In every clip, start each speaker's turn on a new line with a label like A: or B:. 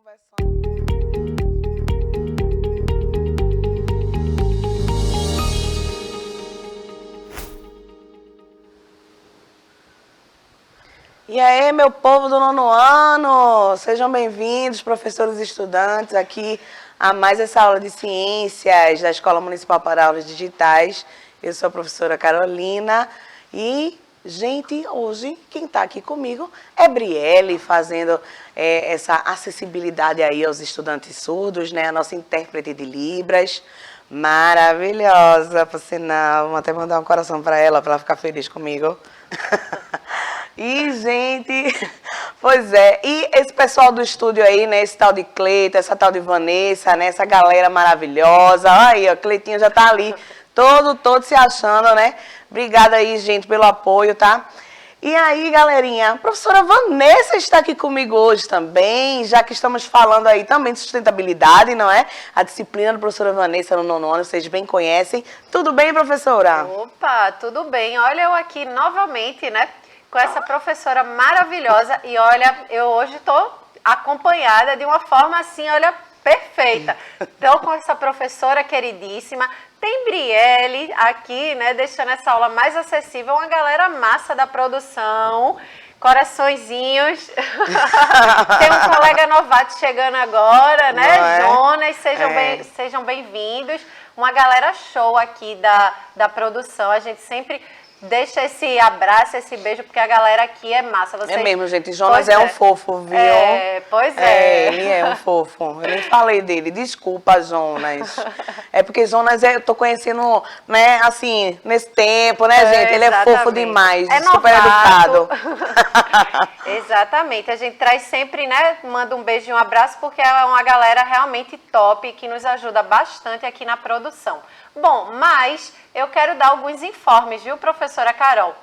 A: conversando. E aí, meu povo do nono ano, sejam bem-vindos, professores e estudantes, aqui a mais essa aula de ciências da Escola Municipal para Aulas Digitais. Eu sou a professora Carolina e, gente, hoje quem está aqui comigo é Brielle, fazendo essa acessibilidade aí aos estudantes surdos, né? A nossa intérprete de Libras, maravilhosa, por sinal. Vou até mandar um coração para ela ficar feliz comigo. E, gente, pois é, e esse pessoal do estúdio aí, né, esse tal de Cleito, essa tal de Vanessa, né, essa galera maravilhosa, aí, ó, Cleitinho já tá ali, todo se achando, né, obrigada aí, gente, pelo apoio, tá? E aí, galerinha, a professora Vanessa está aqui comigo hoje também, já que estamos falando aí também de sustentabilidade, não é? A disciplina da professora Vanessa no nono ano, vocês bem conhecem. Tudo bem, professora?
B: Opa, tudo bem. Olha eu aqui novamente, né, com essa professora maravilhosa. E olha, eu hoje estou acompanhada de uma forma assim, olha, perfeita. Então, com essa professora queridíssima, tem Brielle aqui, né, deixando essa aula mais acessível, uma galera massa da produção, coraçõezinhos. Tem um colega novato chegando agora, né, Jonas, sejam bem-vindos. Uma galera show aqui da produção, a gente sempre deixa esse abraço, esse beijo, porque a galera aqui é massa.
A: É mesmo, gente. Jonas é um fofo, viu?
B: Pois é.
A: Ele é um fofo. Eu nem falei dele. Desculpa, Jonas. É porque Jonas, eu tô conhecendo, né, assim, nesse tempo, né, gente? Ele é fofo demais.
B: É
A: super educado.
B: Exatamente. A gente traz sempre, né, manda um beijo e um abraço, porque é uma galera realmente top, que nos ajuda bastante aqui na produção. Bom, mas eu quero dar alguns informes, viu, professora Carol?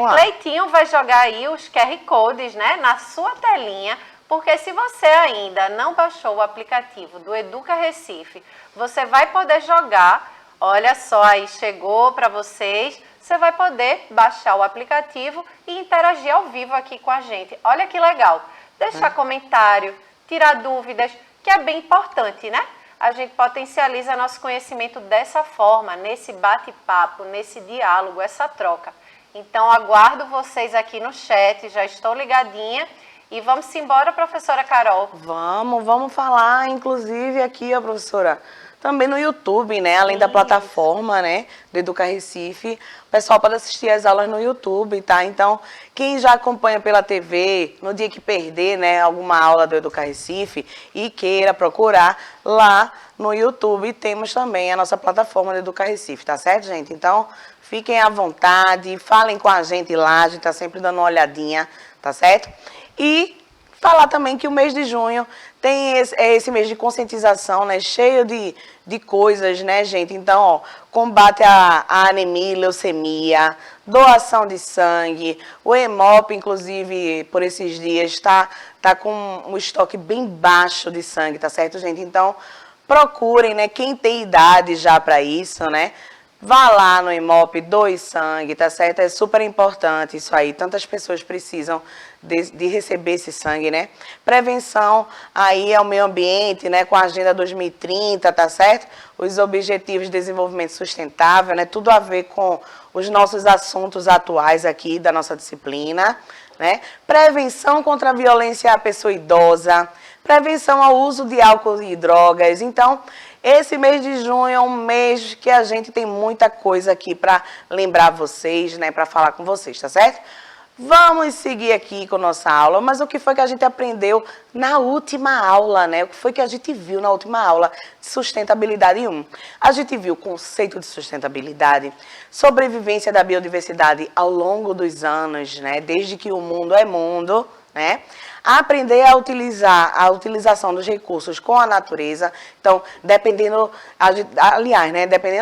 B: Cleitinho vai jogar aí os QR Codes, né, na sua telinha, porque se você ainda não baixou o aplicativo do Educa Recife, você vai poder jogar, olha só, aí chegou para vocês, você vai poder baixar o aplicativo e interagir ao vivo aqui com a gente. Olha que legal, deixar comentário, tirar dúvidas, que é bem importante, né? A gente potencializa nosso conhecimento dessa forma, nesse bate-papo, nesse diálogo, essa troca. Então, aguardo vocês aqui no chat, já estou ligadinha. E vamos embora, professora Carol.
A: Vamos falar, inclusive, aqui, ó, professora, também no YouTube, né? Além da plataforma, né, do Educa Recife, o pessoal pode assistir as aulas no YouTube, tá? Então, quem já acompanha pela TV, no dia que perder, né, alguma aula do Educa Recife e queira procurar, lá no YouTube temos também a nossa plataforma do Educa Recife, tá certo, gente? Então, fiquem à vontade, falem com a gente lá, a gente tá sempre dando uma olhadinha, tá certo? E falar também que o mês de junho tem esse mês de conscientização, né, cheio de coisas, né, gente? Então, ó, combate à anemia e leucemia, doação de sangue, o Hemop, inclusive, por esses dias, tá com um estoque bem baixo de sangue, tá certo, gente? Então, procurem, né, quem tem idade já para isso, né? Vá lá no Hemop, doe sangue, tá certo? É super importante isso aí. Tantas pessoas precisam de receber esse sangue, né? Prevenção aí ao meio ambiente, né? Com a Agenda 2030, tá certo? Os Objetivos de Desenvolvimento Sustentável, né? Tudo a ver com os nossos assuntos atuais aqui da nossa disciplina, né? Prevenção contra a violência à pessoa idosa, prevenção ao uso de álcool e drogas. Então, esse mês de junho é um mês que a gente tem muita coisa aqui para lembrar vocês, né, para falar com vocês, tá certo? Vamos seguir aqui com a nossa aula, mas o que foi que a gente aprendeu na última aula, né? O que foi que a gente viu na última aula de sustentabilidade 1? A gente viu o conceito de sustentabilidade, sobrevivência da biodiversidade ao longo dos anos, né? Desde que o mundo é mundo, né? Aprender a utilização dos recursos com a natureza. Então, dependendo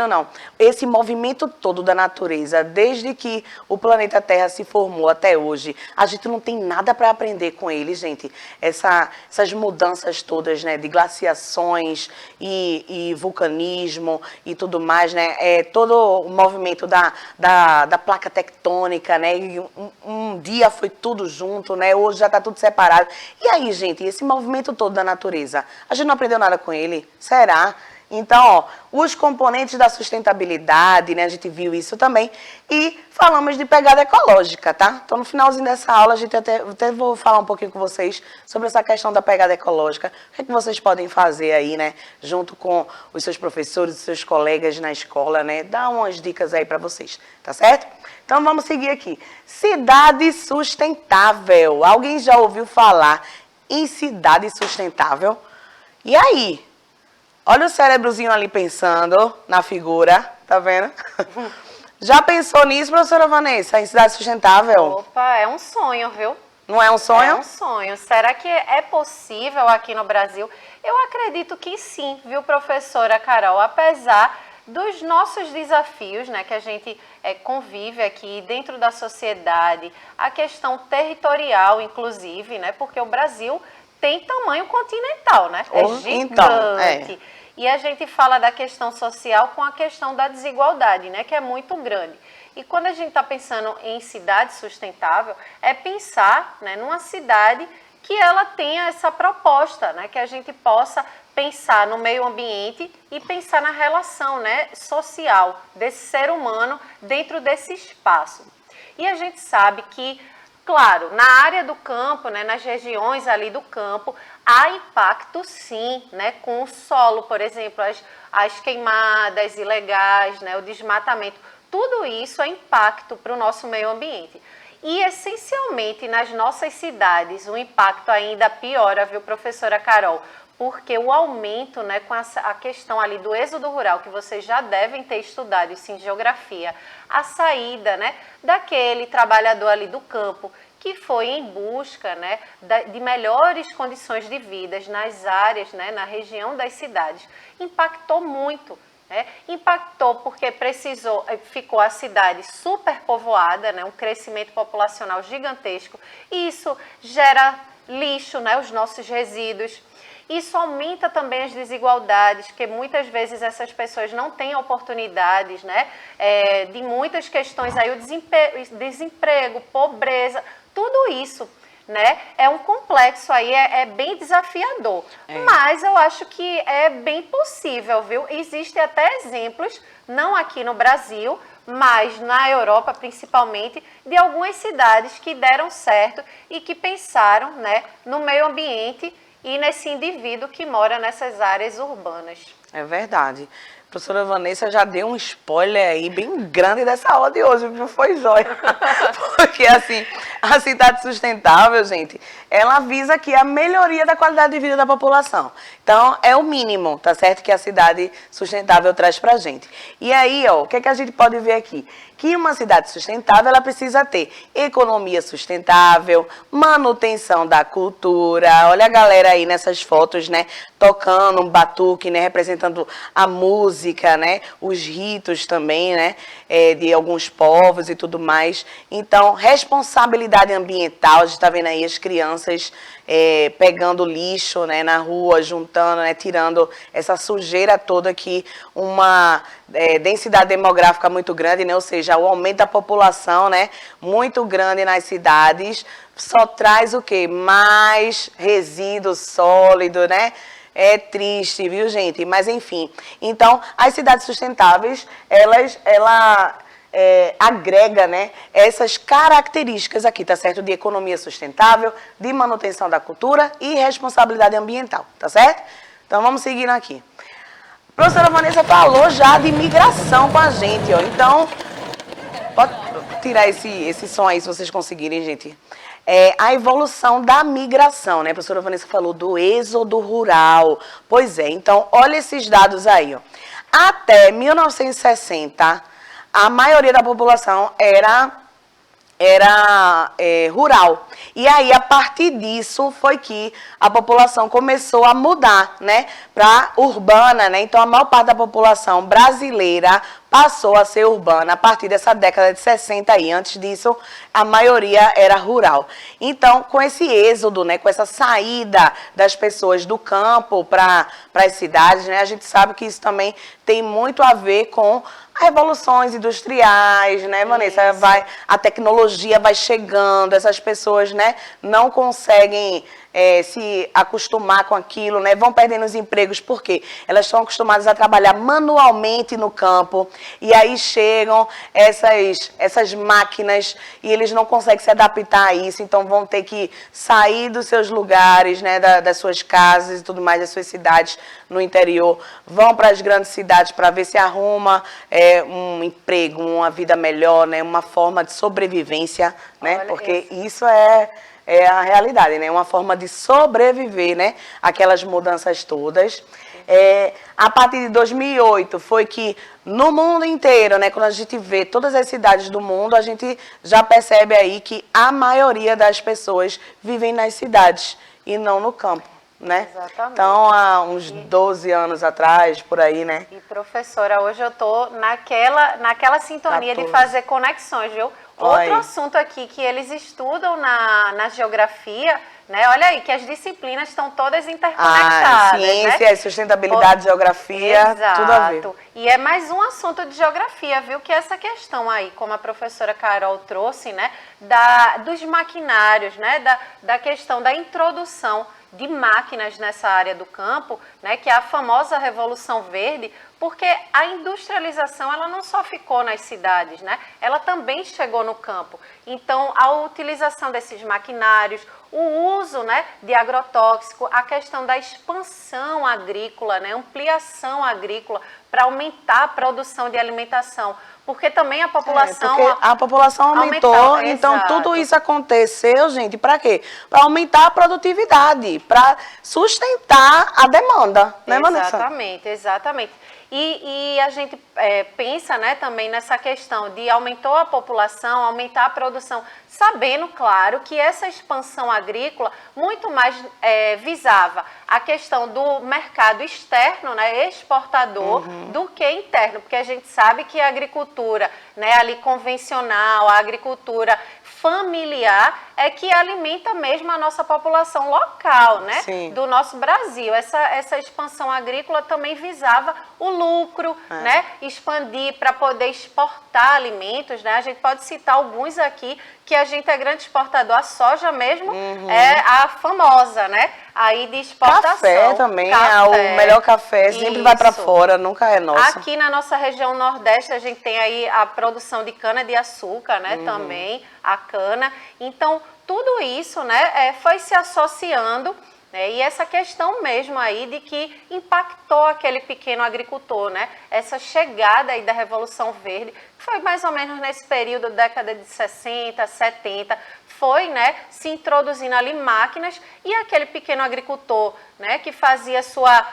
A: não, esse movimento todo da natureza, desde que o planeta Terra se formou até hoje, a gente não tem nada para aprender com ele, gente. Essas mudanças todas, né, de glaciações e vulcanismo e tudo mais, né, todo o movimento da placa tectônica, né, um dia foi tudo junto, né, hoje já está tudo separado. parado. E aí, gente, esse movimento todo da natureza, a gente não aprendeu nada com ele? Será? Então, ó, os componentes da sustentabilidade, né, a gente viu isso também, e falamos de pegada ecológica, tá? Então, no finalzinho dessa aula, a gente até vou falar um pouquinho com vocês sobre essa questão da pegada ecológica, o que é que vocês podem fazer aí, né, junto com os seus professores, os seus colegas na escola, né, dar umas dicas aí para vocês, tá certo? Então, vamos seguir aqui. Cidade sustentável. Alguém já ouviu falar em cidade sustentável? E aí? Olha o cérebrozinho ali pensando na figura, tá vendo? Já pensou nisso, professora Vanessa, em cidade sustentável?
B: Opa, é um sonho, viu?
A: Não é um sonho?
B: É um sonho. Será que é possível aqui no Brasil? Eu acredito que sim, viu, professora Carol? Apesar dos nossos desafios, né, que a gente convive aqui dentro da sociedade, a questão territorial, inclusive, né, porque o Brasil tem tamanho continental, né? É gigante. Então, E a gente fala da questão social com a questão da desigualdade, né? Que é muito grande. E quando a gente está pensando em cidade sustentável, é pensar, né, numa cidade que ela tenha essa proposta, né? Que a gente possa pensar no meio ambiente e pensar na relação, né, social desse ser humano dentro desse espaço. E a gente sabe que, claro, na área do campo, né, nas regiões ali do campo, há impacto sim, né, com o solo, por exemplo, as queimadas ilegais, né, o desmatamento. Tudo isso é impacto para o nosso meio ambiente. E, essencialmente, nas nossas cidades, o impacto ainda piora, viu, professora Carol? Porque o aumento, né, com a questão ali do êxodo rural, que vocês já devem ter estudado isso em geografia, a saída, né, daquele trabalhador ali do campo que foi em busca, né, de melhores condições de vida nas áreas, né, na região das cidades, impactou muito. Né? Impactou porque ficou a cidade superpovoada, né, um crescimento populacional gigantesco, e isso gera lixo, né, os nossos resíduos. Isso aumenta também as desigualdades, porque muitas vezes essas pessoas não têm oportunidades, né, de muitas questões, aí o desemprego, pobreza, tudo isso, né, é um complexo aí, é bem desafiador. Mas eu acho que é bem possível, viu? Existem até exemplos, não aqui no Brasil, mas na Europa principalmente, de algumas cidades que deram certo e que pensaram, né, no meio ambiente e nesse indivíduo que mora nessas áreas urbanas.
A: É verdade. A professora Vanessa já deu um spoiler aí bem grande dessa aula de hoje, viu? Foi jóia. Porque, assim, a cidade sustentável, gente, ela visa aqui a melhoria da qualidade de vida da população. Então, é o mínimo, tá certo? Que a cidade sustentável traz pra gente. E aí, ó, o que é que a gente pode ver aqui? Que uma cidade sustentável, ela precisa ter economia sustentável, manutenção da cultura. Olha a galera aí nessas fotos, né? Tocando um batuque, né? Representando a música, né? Os ritos também, né? De alguns povos e tudo mais. Então, responsabilidade ambiental. A gente está vendo aí as crianças pegando lixo, né? Na rua, juntando, né? Tirando essa sujeira toda que uma densidade demográfica muito grande, né? Ou seja, o aumento da população, né? Muito grande nas cidades, só traz o quê? Mais resíduo sólido, né? É triste, viu, gente? Mas, enfim. Então, as cidades sustentáveis, ela agrega, né, essas características aqui, tá certo? De economia sustentável, de manutenção da cultura e responsabilidade ambiental, tá certo? Então, vamos seguindo aqui. A professora Vanessa falou já de migração com a gente, ó. Então, pode tirar esse som aí, se vocês conseguirem, gente. A evolução da migração, né? A professora Vanessa falou do êxodo rural. Pois é, então, olha esses dados aí, ó. Até 1960, a maioria da população era rural. E aí, a partir disso, foi que a população começou a mudar, né, para urbana, né? Então, a maior parte da população brasileira passou a ser urbana a partir dessa década de 60 aí. Antes disso, a maioria era rural. Então, com esse êxodo, né, com essa saída das pessoas do campo para as cidades, né, a gente sabe que isso também tem muito a ver com revoluções industriais, né, Vanessa? A tecnologia vai chegando, essas pessoas, né, não conseguem se acostumar com aquilo, né? Vão perdendo os empregos porque elas estão acostumadas a trabalhar manualmente no campo e aí chegam essas máquinas e eles não conseguem se adaptar a isso, então vão ter que sair dos seus lugares, né, das suas casas e tudo mais, das suas cidades no interior, vão para as grandes cidades para ver se arruma um emprego, uma vida melhor, né, uma forma de sobrevivência, né?
B: Olha,
A: porque isso é a realidade, né? Uma forma de sobreviver, né? Aquelas mudanças todas. A partir de 2008 foi que no mundo inteiro, né? Quando a gente vê todas as cidades do mundo, a gente já percebe aí que a maioria das pessoas vivem nas cidades e não no campo, né?
B: Exatamente.
A: Então, há uns 12 anos atrás, por aí, né?
B: E professora, hoje eu tô naquela sintonia de fazer conexões, viu? Outro assunto aqui que eles estudam na geografia, né? Olha aí, que as disciplinas estão todas interconectadas,
A: ciência,
B: né?
A: Sustentabilidade, geografia,
B: Exato.
A: Tudo a ver.
B: E é mais um assunto de geografia, viu? Que é essa questão aí, como a professora Carol trouxe, né? Dos maquinários, né? Da questão da introdução de máquinas nessa área do campo, né, que é a famosa Revolução Verde, porque a industrialização ela não só ficou nas cidades, né, ela também chegou no campo. Então, a utilização desses maquinários, o uso, né, de agrotóxico, a questão da expansão agrícola, né, ampliação agrícola para aumentar a produção de alimentação. Porque também a população...
A: porque a população aumentou, então
B: exato.
A: Tudo isso aconteceu, gente, para quê? Para aumentar a produtividade, para sustentar a demanda, né, Vanessa?
B: Exatamente, exatamente. E a gente pensa, né, também nessa questão de aumentou a população, aumentar a produção, sabendo, claro, que essa expansão agrícola muito mais visava a questão do mercado externo, né, exportador, do que interno, porque a gente sabe que a agricultura, né, ali convencional, a agricultura familiar é que alimenta mesmo a nossa população local, né?
A: Sim.
B: Do nosso Brasil. Essa expansão agrícola também visava o lucro, né? Expandir para poder exportar alimentos, né? A gente pode citar alguns aqui que a gente é grande exportador. A soja mesmo é a famosa, né? Aí de exportação.
A: Café também, o melhor café sempre vai para fora, nunca é nosso.
B: Aqui na nossa região Nordeste a gente tem aí a produção de cana-de-açúcar, né? Também a cana. Então, tudo isso, né, foi se associando, né, e essa questão mesmo aí de que impactou aquele pequeno agricultor, né, essa chegada aí da Revolução Verde, que foi mais ou menos nesse período, década de 60, 70, foi, né, se introduzindo ali máquinas e aquele pequeno agricultor, né, que fazia sua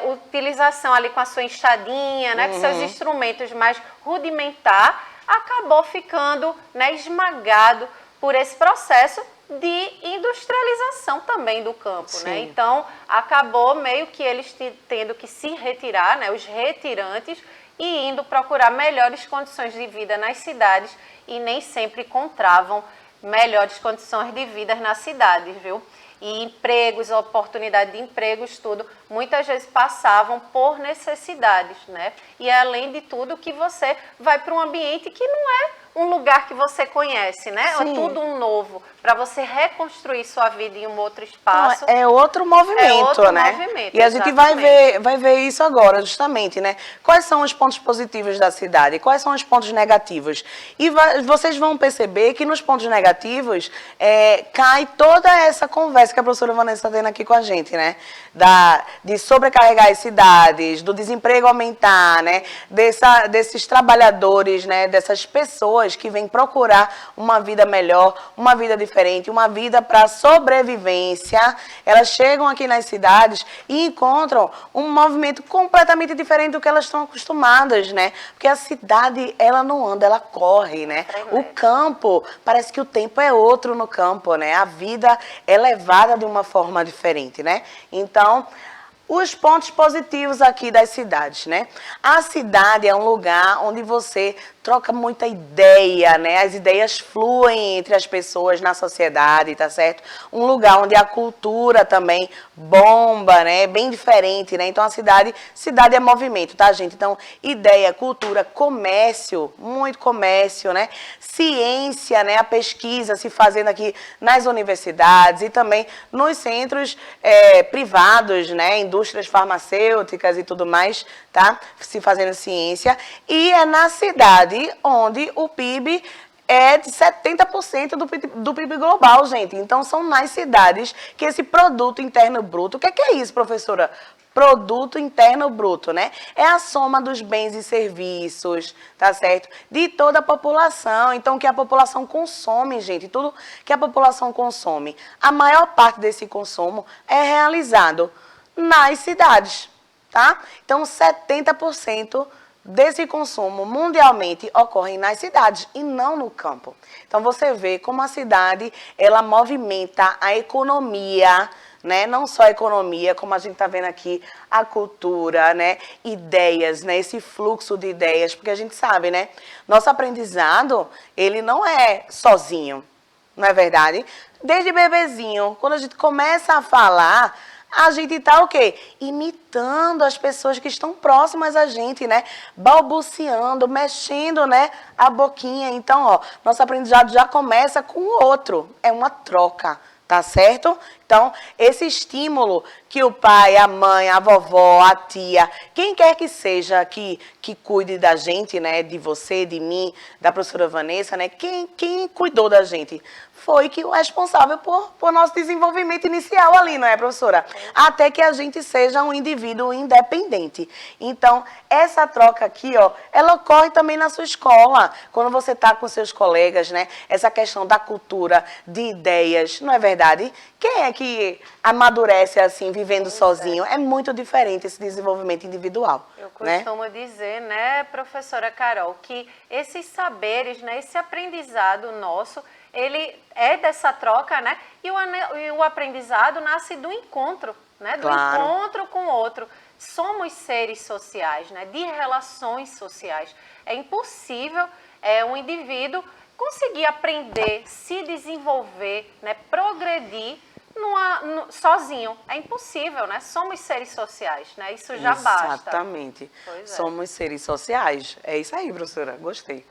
B: utilização ali com a sua enxadinha, né, com seus instrumentos mais rudimentar, acabou ficando, né, esmagado por esse processo de industrialização também do campo, né? Então, acabou meio que eles tendo que se retirar, né, os retirantes, e indo procurar melhores condições de vida nas cidades e nem sempre encontravam melhores condições de vida nas cidades, viu? E empregos, oportunidade de empregos, tudo, muitas vezes passavam por necessidades, né? E além de tudo que você vai para um ambiente que não é um lugar que você conhece, né? É tudo um novo, para você reconstruir sua vida em um outro espaço.
A: É outro movimento, né? E a gente vai ver isso agora, justamente, né? Quais são os pontos positivos da cidade? Quais são os pontos negativos? E vocês vão perceber que nos pontos negativos cai toda essa conversa que a professora Vanessa está tendo aqui com a gente, né? De sobrecarregar as cidades, do desemprego aumentar, né? Desses trabalhadores, né? Dessas pessoas que vêm procurar uma vida melhor, uma vida diferente, uma vida para sobrevivência. Elas chegam aqui nas cidades e encontram um movimento completamente diferente do que elas estão acostumadas, né? Porque a cidade, ela não anda, ela corre, né? O campo, parece que o tempo é outro no campo, né? A vida é levada de uma forma diferente, né? Então, Os pontos positivos aqui das cidades, né? A cidade é um lugar onde você troca muita ideia, né? As ideias fluem entre as pessoas na sociedade, tá certo? Um lugar onde a cultura também bomba, né? Bem diferente, né? Então a cidade é movimento, tá, gente? Então, ideia, cultura, comércio, muito comércio, né? Ciência, né? A pesquisa se fazendo aqui nas universidades e também nos centros privados, né? Indústrias farmacêuticas e tudo mais, tá? Se fazendo ciência. E é na cidade onde o PIB é de 70% do PIB global, gente. Então, são nas cidades que esse produto interno bruto... O que é isso, professora? Produto interno bruto, né? É a soma dos bens e serviços, tá certo? De toda a população. Então, o que a população consome, gente, tudo que a população consome, a maior parte desse consumo é realizado nas cidades, tá? Então, 70% desse consumo mundialmente ocorre nas cidades e não no campo. Então, você vê como a cidade, ela movimenta a economia, né? Não só a economia, como a gente está vendo aqui, a cultura, né? Ideias, né? Esse fluxo de ideias, porque a gente sabe, né? Nosso aprendizado, ele não é sozinho, não é verdade? Desde bebezinho, quando a gente começa a falar, a gente está o quê? Imitando as pessoas que estão próximas a gente, né? Balbuciando, mexendo, né? A boquinha. Então, ó, nosso aprendizado já começa com o outro. É uma troca, tá certo? Então, esse estímulo que o pai, a mãe, a vovó, a tia, quem quer que seja que cuide da gente, né? De você, de mim, da professora Vanessa, né? Quem cuidou da gente foi que o responsável por nosso desenvolvimento inicial ali, não é, professora? Até que a gente seja um indivíduo independente. Então, essa troca aqui, ó, ela ocorre também na sua escola, quando você está com seus colegas, né? Essa questão da cultura, de ideias, não é verdade? Quem é que amadurece assim, vivendo sozinho? É muito diferente esse desenvolvimento individual.
B: Eu costumo dizer, né, professora Carol, que esses saberes, né, esse aprendizado nosso, ele é dessa troca, né? E o aprendizado nasce do encontro, né? Do encontro com o outro. Somos seres sociais, né? De relações sociais. É impossível um indivíduo conseguir aprender, se desenvolver, né? Progredir sozinho. É impossível, né? Somos seres sociais, né? Isso já basta.
A: Exatamente. Somos seres sociais. É isso aí, professora. Gostei.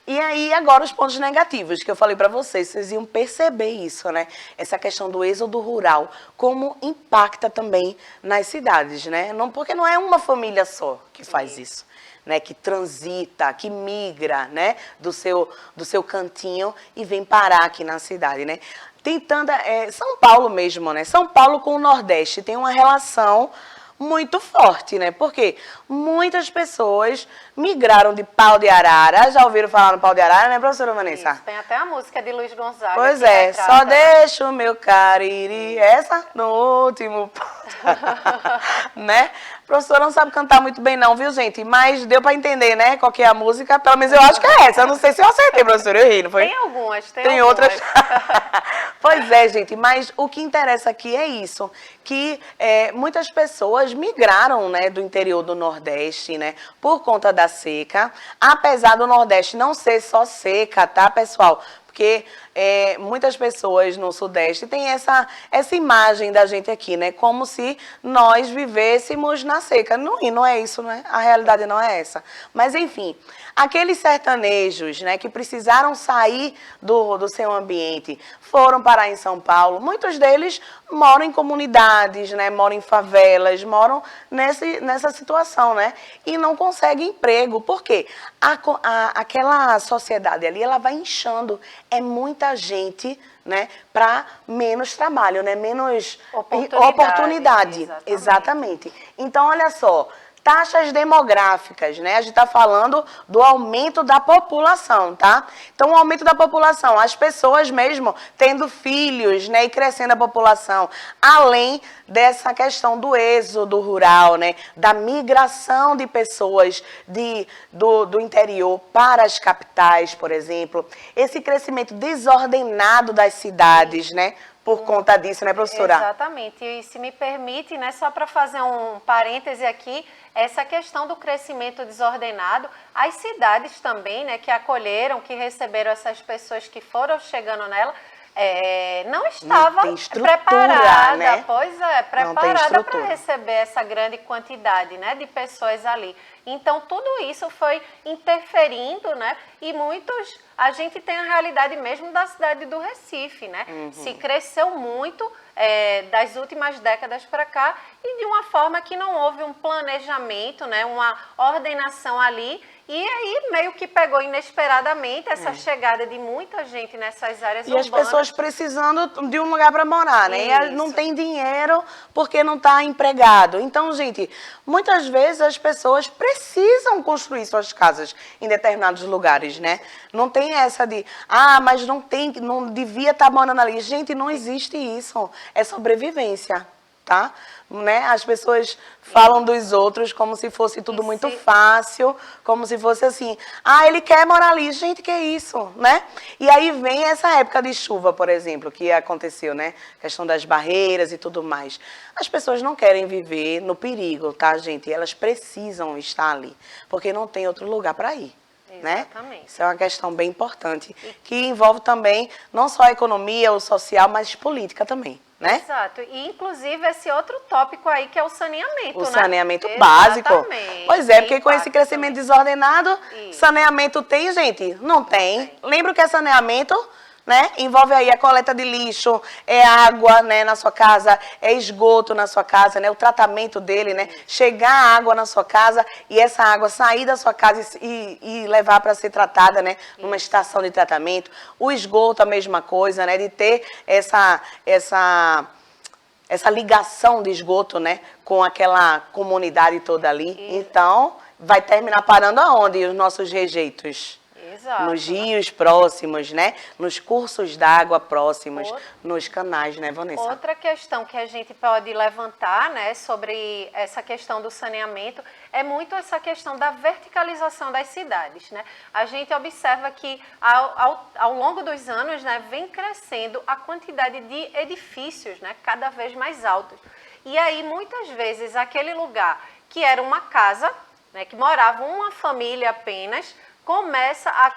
A: E aí, agora, os pontos negativos, que eu falei para vocês iam perceber isso, né? Essa questão do êxodo rural, como impacta também nas cidades, né? Porque não é uma família só que faz isso, né? Que transita, que migra, né? Do seu cantinho e vem parar aqui na cidade, né? Tentando, São Paulo mesmo, né? São Paulo com o Nordeste tem uma relação muito forte, né? Porque muitas pessoas migraram de Pau de Arara. Já ouviram falar no Pau de Arara, né, professora Vanessa?
B: Isso, tem até a música de Luiz Gonzaga.
A: Pois é, só deixa o meu cariri, essa no último né? A professora não sabe cantar muito bem não, viu, gente? Mas deu pra entender, né, qual que é a música. Pelo menos eu acho que é essa. Eu não sei se eu acertei, professora, eu ri, não foi?
B: Tem algumas,
A: tem
B: algumas.
A: outras. Pois é, gente, mas o que interessa aqui é isso, que muitas pessoas migraram, né, do interior do Nordeste, né, por conta da seca, apesar do Nordeste não ser só seca, tá, pessoal? Porque muitas pessoas no Sudeste têm essa imagem da gente aqui, né? Como se nós vivêssemos na seca. Não é isso, né? A realidade não é essa. Mas, enfim, aqueles sertanejos, né, que precisaram sair do seu ambiente, foram parar em São Paulo. Muitos deles moram em comunidades, né? Moram em favelas, moram nessa situação, né? E não conseguem emprego. Por quê? Aquela sociedade ali, ela vai inchando. É muita gente, né, para menos trabalho, né, menos oportunidade. Exatamente. Então, olha só, taxas demográficas, né? A gente está falando do aumento da população, tá? Então, o aumento da população, as pessoas mesmo tendo filhos, né? E crescendo a população, além dessa questão do êxodo rural, né? Da migração de pessoas do interior para as capitais, por exemplo. Esse crescimento desordenado das cidades, né? por conta disso, né, professora?
B: Exatamente. E se me permite, né, só para fazer um parêntese aqui, essa questão do crescimento desordenado, as cidades também, né, que acolheram, que receberam essas pessoas que foram chegando nela, não estava preparada,
A: né?
B: Pois é, preparada para receber essa grande quantidade, né, de pessoas ali. Então, tudo isso foi interferindo, né, e a gente tem a realidade mesmo da cidade do Recife, né, se cresceu muito das últimas décadas para cá e de uma forma que não houve um planejamento, né, uma ordenação ali. E aí meio que pegou inesperadamente essa chegada de muita gente nessas áreas urbanas.
A: E as pessoas precisando de um lugar para morar, né? E não tem dinheiro porque não está empregado. Então, gente, muitas vezes as pessoas precisam construir suas casas em determinados lugares, né? Não tem essa de, mas não devia estar morando ali. Gente, não existe isso. É sobrevivência, tá? Né? As pessoas falam dos outros como se fosse tudo muito fácil, como se fosse assim, ele quer morar ali, gente, que é isso, né? E aí vem essa época de chuva, por exemplo, que aconteceu, né? Questão das barreiras e tudo mais. As pessoas não querem viver no perigo, tá, gente? Elas precisam estar ali, porque não tem outro lugar para ir.
B: Exatamente.
A: Né? Isso é uma questão bem importante, que envolve também não só a economia, o social, mas política também, né?
B: Exato. E, inclusive, esse outro tópico aí que é o saneamento,
A: o
B: né?
A: saneamento básico.
B: Exatamente.
A: Pois é, porque com esse crescimento desordenado, saneamento tem, gente? Não tem. Lembra o que é saneamento? Né? Envolve aí a coleta de lixo, é água, né, na sua casa, é esgoto na sua casa, né, o tratamento dele, né, chegar a água na sua casa e essa água sair da sua casa e levar para ser tratada, né, numa estação de tratamento. O esgoto, a mesma coisa, né, de ter essa ligação de esgoto, né, com aquela comunidade toda ali. Então, vai terminar parando aonde os nossos rejeitos?
B: Exato,
A: nos rios próximos, né? Nos cursos d'água próximos, nos canais, né, Vanessa?
B: Outra questão que a gente pode levantar, né, sobre essa questão do saneamento é muito essa questão da verticalização das cidades, né? A gente observa que ao longo dos anos, né, vem crescendo a quantidade de edifícios, né, cada vez mais altos. E aí, muitas vezes, aquele lugar que era uma casa, né, que morava uma família apenas,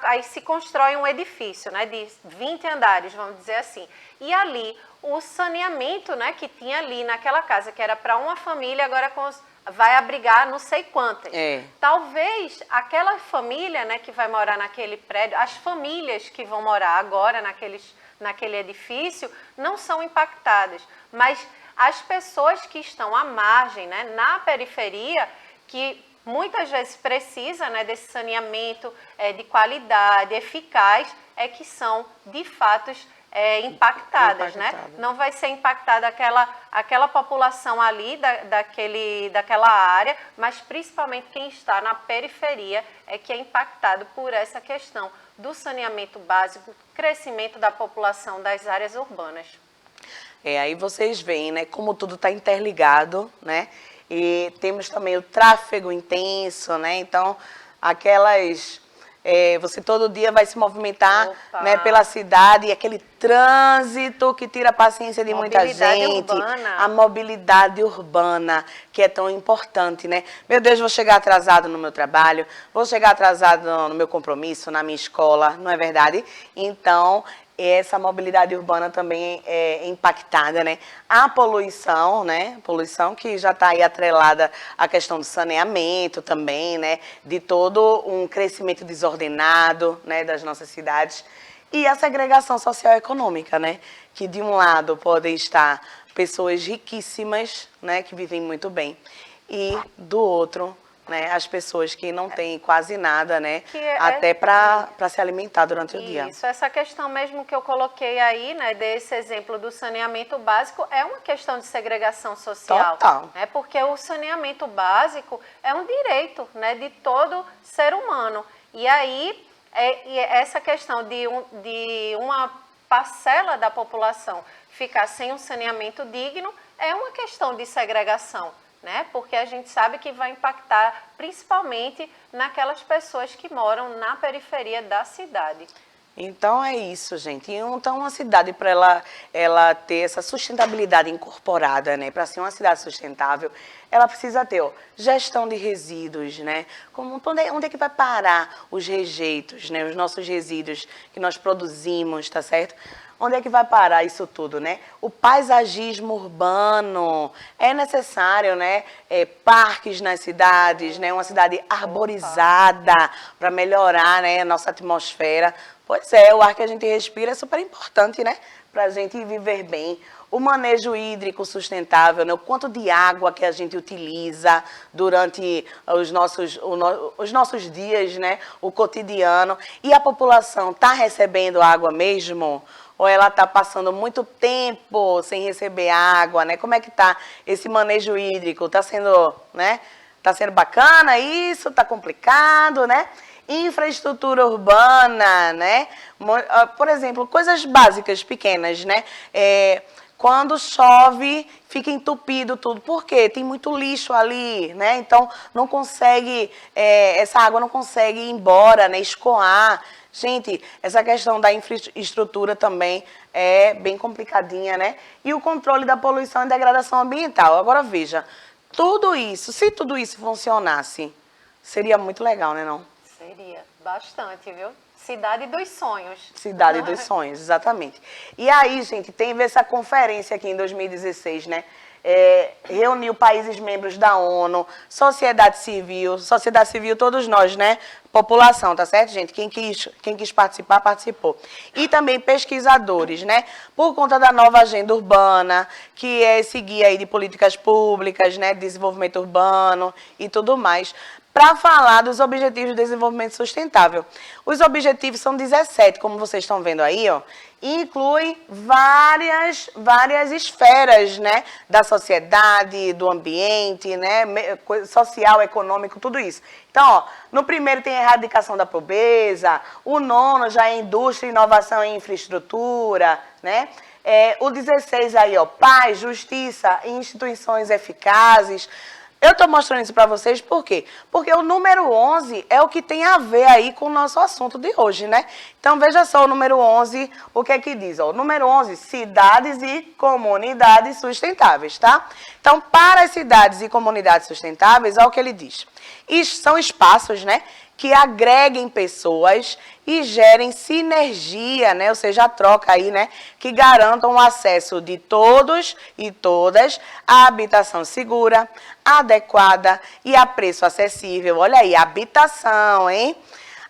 B: aí se constrói um edifício, né, de 20 andares, vamos dizer assim. E ali, o saneamento, né, que tinha ali naquela casa, que era para uma família, agora vai abrigar não sei quantas. Talvez aquela família, né, que vai morar naquele prédio, as famílias que vão morar agora naquele edifício, não são impactadas. Mas as pessoas que estão à margem, né, na periferia, que muitas vezes precisa, né, desse saneamento de qualidade, eficaz, que são, de fato, impactadas, né? Não vai ser impactada aquela população ali daquela área, mas principalmente quem está na periferia que é impactado por essa questão do saneamento básico, crescimento da população das áreas urbanas.
A: Aí vocês veem, né, como tudo está interligado, né? E temos também o tráfego intenso, né? Então, você todo dia vai se movimentar, né, pela cidade, e aquele trânsito que tira a paciência de muita gente. A mobilidade urbana, que é tão importante, né? Meu Deus, vou chegar atrasado no meu trabalho, vou chegar atrasado no meu compromisso, na minha escola, não é verdade? Então, essa mobilidade urbana também é impactada, né? A poluição, né? Poluição que já está aí atrelada à questão do saneamento também, né? De todo um crescimento desordenado, né, das nossas cidades. E a segregação social e econômica, né? Que de um lado podem estar pessoas riquíssimas, né, que vivem muito bem, e do outro, né, as pessoas que não têm quase nada, né, até para se alimentar durante o dia.
B: Isso, essa questão mesmo que eu coloquei aí, né, desse exemplo do saneamento básico, é uma questão de segregação social.
A: Total.
B: Né, porque o saneamento básico é um direito, né, de todo ser humano. E aí, essa questão de uma parcela da população ficar sem um saneamento digno é uma questão de segregação. Né? Porque a gente sabe que vai impactar principalmente naquelas pessoas que moram na periferia da cidade.
A: Então é isso, gente. Então uma cidade para ela ter essa sustentabilidade incorporada, né, para ser uma cidade sustentável, ela precisa ter, ó, gestão de resíduos, né? Onde é que vai parar os rejeitos, né, os nossos resíduos que nós produzimos, tá certo? Onde é que vai parar isso tudo, né? O paisagismo urbano, é necessário, né? Parques nas cidades, né? Uma cidade arborizada para melhorar, né, a nossa atmosfera. Pois é, o ar que a gente respira é super importante, né? Para a gente viver bem. O manejo hídrico sustentável, né? O quanto de água que a gente utiliza durante os nossos dias, né? O cotidiano. E a população está recebendo água mesmo? Ou ela está passando muito tempo sem receber água, né? Como é que está esse manejo hídrico? Está sendo, né? Tá sendo bacana isso? Está complicado, né? Infraestrutura urbana, né? Por exemplo, coisas básicas, pequenas, né? Quando chove, fica entupido tudo. Por quê? Tem muito lixo ali, né? Então, não consegue, essa água não consegue ir embora, né? Escoar. Gente, essa questão da infraestrutura também é bem complicadinha, né? E o controle da poluição e degradação ambiental. Agora, veja, tudo isso, se tudo isso funcionasse, seria muito legal, né, não?
B: Seria bastante, viu? Cidade dos sonhos.
A: Cidade dos sonhos, exatamente. E aí, gente, teve essa conferência aqui em 2016, né? Reuniu países membros da ONU, sociedade civil, todos nós, né? População, tá certo, gente? Quem quis participar, participou. E também pesquisadores, né? Por conta da nova agenda urbana, que é esse guia aí de políticas públicas, né? Desenvolvimento urbano e tudo mais, para falar dos Objetivos de Desenvolvimento Sustentável. Os objetivos são 17, como vocês estão vendo aí, ó, e incluem várias esferas, né, da sociedade, do ambiente, né, social, econômico, tudo isso. Então, ó, no primeiro tem a erradicação da pobreza, o nono já é indústria, inovação e infraestrutura, né? O 16 aí, ó, paz, justiça e instituições eficazes. Eu estou mostrando isso para vocês por quê? Porque o número 11 é o que tem a ver aí com o nosso assunto de hoje, né? Então, veja só o número 11, o que é que diz? Ó, o número 11, cidades e comunidades sustentáveis, tá? Então, para as cidades e comunidades sustentáveis, olha o que ele diz. São espaços, né, que agreguem pessoas e gerem sinergia, né? Ou seja, a troca aí, né? Que garantam o acesso de todos e todas à habitação segura, adequada e a preço acessível. Olha aí, habitação, hein?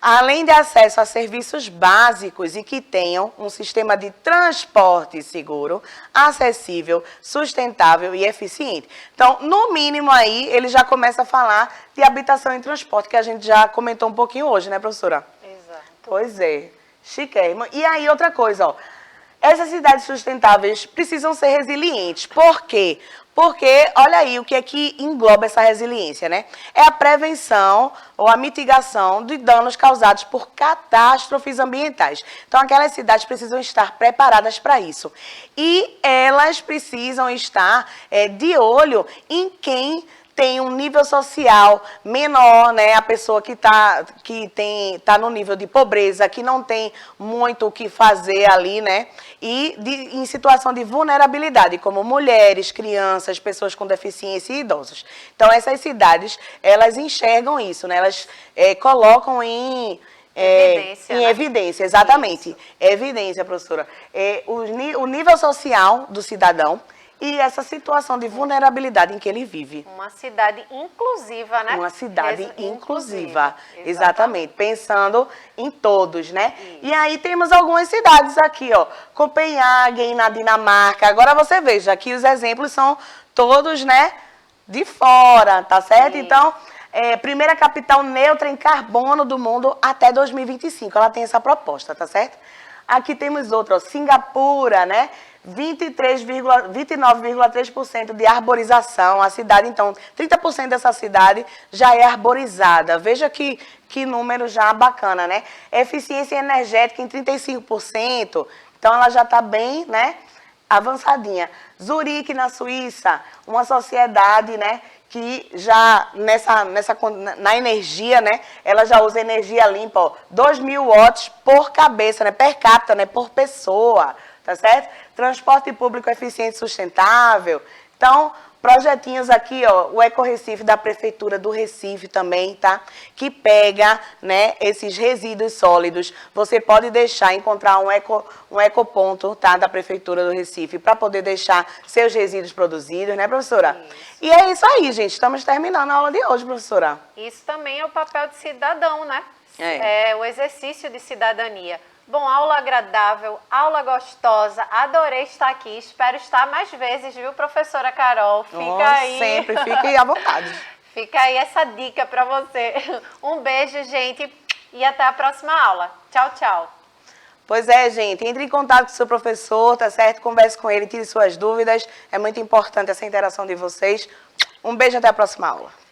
A: Além de acesso a serviços básicos e que tenham um sistema de transporte seguro, acessível, sustentável e eficiente. Então, no mínimo aí, ele já começa a falar de habitação e transporte, que a gente já comentou um pouquinho hoje, né, professora?
B: Exato.
A: Pois é, chiquérrimo. E aí, outra coisa, ó. Essas cidades sustentáveis precisam ser resilientes. Por quê? Porque, olha aí, o que é que engloba essa resiliência, né? É a prevenção ou a mitigação de danos causados por catástrofes ambientais. Então, aquelas cidades precisam estar preparadas para isso. E elas precisam estar de olho em quem tem um nível social menor, né? A pessoa que tá no nível de pobreza, que não tem muito o que fazer ali, né? E em situação de vulnerabilidade, como mulheres, crianças, pessoas com deficiência e idosos. Então, essas cidades, elas enxergam isso, né? Elas colocam em evidência, exatamente. Isso. Evidência, professora. O nível social do cidadão e essa situação de vulnerabilidade em que ele vive.
B: Uma cidade inclusiva, né?
A: Uma cidade inclusiva, exatamente. Pensando em todos, né? Isso. E aí temos algumas cidades aqui, ó. Copenhague, na Dinamarca. Agora você veja, aqui os exemplos são todos, né, de fora, tá certo? Isso. Então, primeira capital neutra em carbono do mundo até 2025. Ela tem essa proposta, tá certo? Aqui temos outra, ó, Singapura, né? 29,3% de arborização. A cidade, então, 30% dessa cidade já é arborizada. Veja que número já bacana, né? Eficiência energética em 35%. Então, ela já está bem, né, avançadinha. Zurique, na Suíça, uma sociedade, né, que já na energia, né, ela já usa energia limpa, ó, 2.000 watts por cabeça, né, per capita, né, por pessoa, tá certo? Transporte público eficiente e sustentável. Então, projetinhos aqui, ó, o Eco Recife da Prefeitura do Recife também, tá? Que pega, né, esses resíduos sólidos. Você pode encontrar um ecoponto, tá, da Prefeitura do Recife para poder deixar seus resíduos produzidos, né, professora?
B: Isso.
A: E é isso aí, gente. Estamos terminando a aula de hoje, professora.
B: Isso também é o papel de cidadão, né?
A: É
B: O exercício de cidadania. Bom, aula agradável, aula gostosa, adorei estar aqui, espero estar mais vezes, viu, professora Carol? Fica aí.
A: Sempre, fique à vontade.
B: Fica aí essa dica para você. Um beijo, gente, e até a próxima aula. Tchau, tchau.
A: Pois é, gente, entre em contato com o seu professor, tá certo? Converse com ele, tire suas dúvidas, é muito importante essa interação de vocês. Um beijo, até a próxima aula.